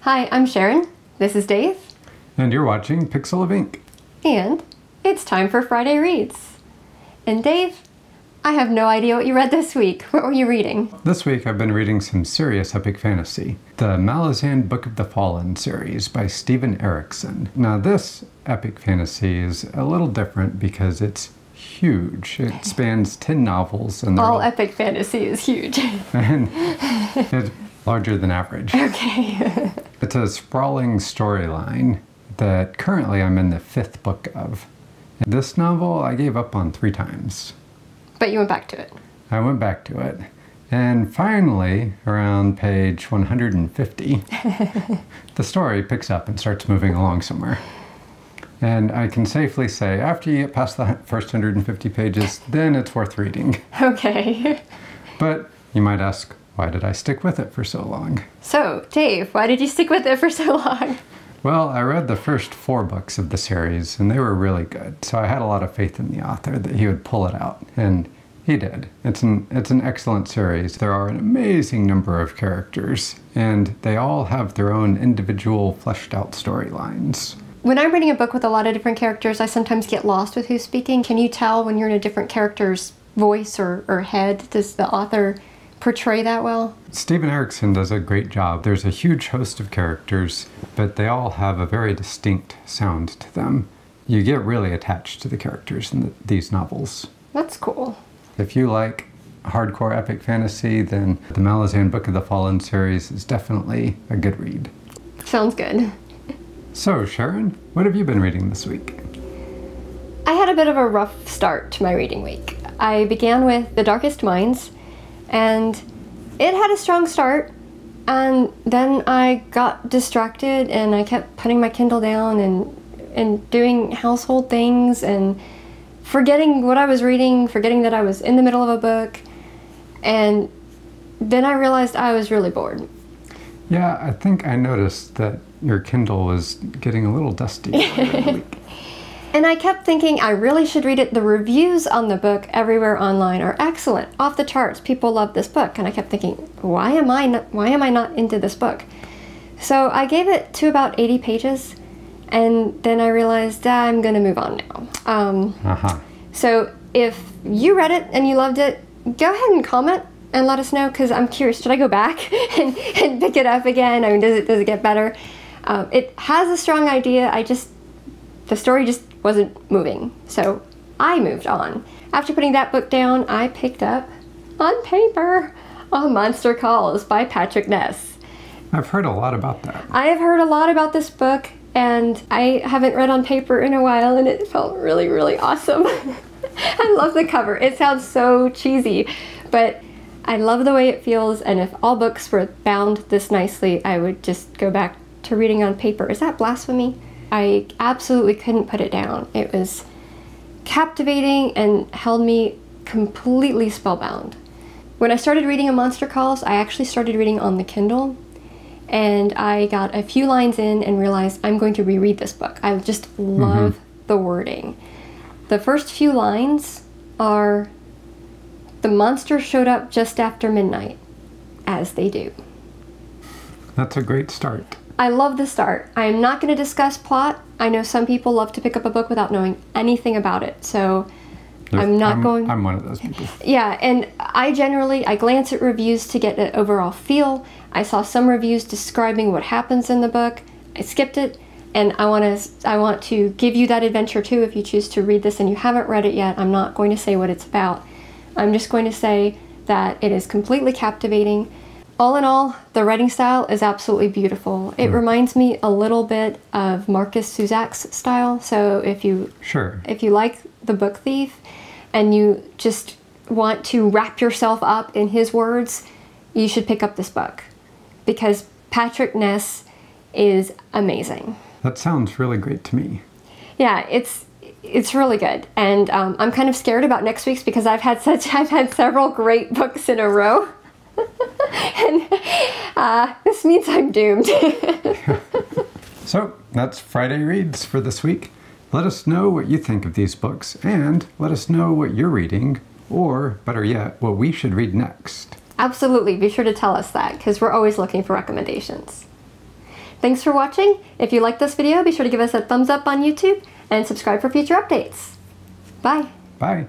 Hi, I'm Sharon. This is Dave. And you're watching Pixel of Ink. And it's time for Friday Reads. And Dave, I have no idea what you read this week. What were you reading? This week I've been reading some serious epic fantasy. The Malazan Book of the Fallen series by Steven Erikson. Now this epic fantasy is a little different because it's huge. It spans 10 novels. And all epic fantasy is huge. And it's larger than average. Okay. It's a sprawling storyline that currently I'm in the 5th book of. This novel I gave up on 3 times. But you went back to it. I went back to it. And finally, around page 150, the story picks up and starts moving along somewhere. And I can safely say, after you get past the first 150 pages, then it's worth reading. Okay. But you might ask, why did I stick with it for so long? So, Dave, why did you stick with it for so long? Well, I read the first 4 books of the series, and they were really good. So I had a lot of faith in the author that he would pull it out, and he did. It's an excellent series. There are an amazing number of characters, and they all have their own individual fleshed out storylines. When I'm reading a book with a lot of different characters, I sometimes get lost with who's speaking. Can you tell when you're in a different character's voice or head? Does the author portray that well? Steven Erikson does a great job. There's a huge host of characters, but they all have a very distinct sound to them. You get really attached to the characters in these novels. That's cool. If you like hardcore epic fantasy, then the Malazan Book of the Fallen series is definitely a good read. Sounds good. So, Sharon, what have you been reading this week? I had a bit of a rough start to my reading week. I began with The Darkest Minds, and it had a strong start, and then I got distracted and I kept putting my Kindle down and doing household things and forgetting what I was reading, forgetting that I was in the middle of a book, and then I realized I was really bored. Yeah, I think I noticed that your Kindle was getting a little dusty earlier in the week. And I kept thinking I really should read it. The reviews on the book everywhere online are excellent, off the charts. People love this book. And I kept thinking, why am I not into this book? So I gave it to about 80 pages, and then I realized I'm gonna move on now. So if you read it and you loved it, go ahead and comment and let us know, because I'm curious, should I go back and pick it up again? I mean, does it get better? It has a strong idea. The story just wasn't moving, so I moved on. After putting that book down, I picked up, on paper, A Monster Calls by Patrick Ness. I've heard a lot about that. I have heard a lot about this book, and I haven't read on paper in a while, and it felt really, really awesome. I love the cover. It sounds so cheesy, but I love the way it feels, and if all books were bound this nicely, I would just go back to reading on paper. Is that blasphemy? I absolutely couldn't put it down. It was captivating and held me completely spellbound. When I started reading A Monster Calls, I actually started reading on the Kindle, and I got a few lines in and realized I'm going to reread this book. I just love the wording. The first few lines are, "The monster showed up just after midnight," as they do. That's a great start. I love the start. I'm not going to discuss plot. I know some people love to pick up a book without knowing anything about it, so I'm one of those people. Yeah, and I glance at reviews to get an overall feel. I saw some reviews describing what happens in the book. I skipped it, and I want to give you that adventure too if you choose to read this and you haven't read it yet. I'm not going to say what it's about. I'm just going to say that it is completely captivating. All in all, the writing style is absolutely beautiful. It reminds me a little bit of Marcus Suzak's style. So if you like The Book Thief and you just want to wrap yourself up in his words, you should pick up this book, because Patrick Ness is amazing. That sounds really great to me. Yeah, it's really good, and I'm kind of scared about next week's because I've had several great books in a row. And this means I'm doomed. So that's Friday Reads for this week. Let us know what you think of these books, and let us know what you're reading, or better yet, what we should read next. Absolutely, be sure to tell us that, because we're always looking for recommendations. Thanks for watching. If you liked this video, be sure to give us a thumbs up on YouTube and subscribe for future updates. Bye. Bye.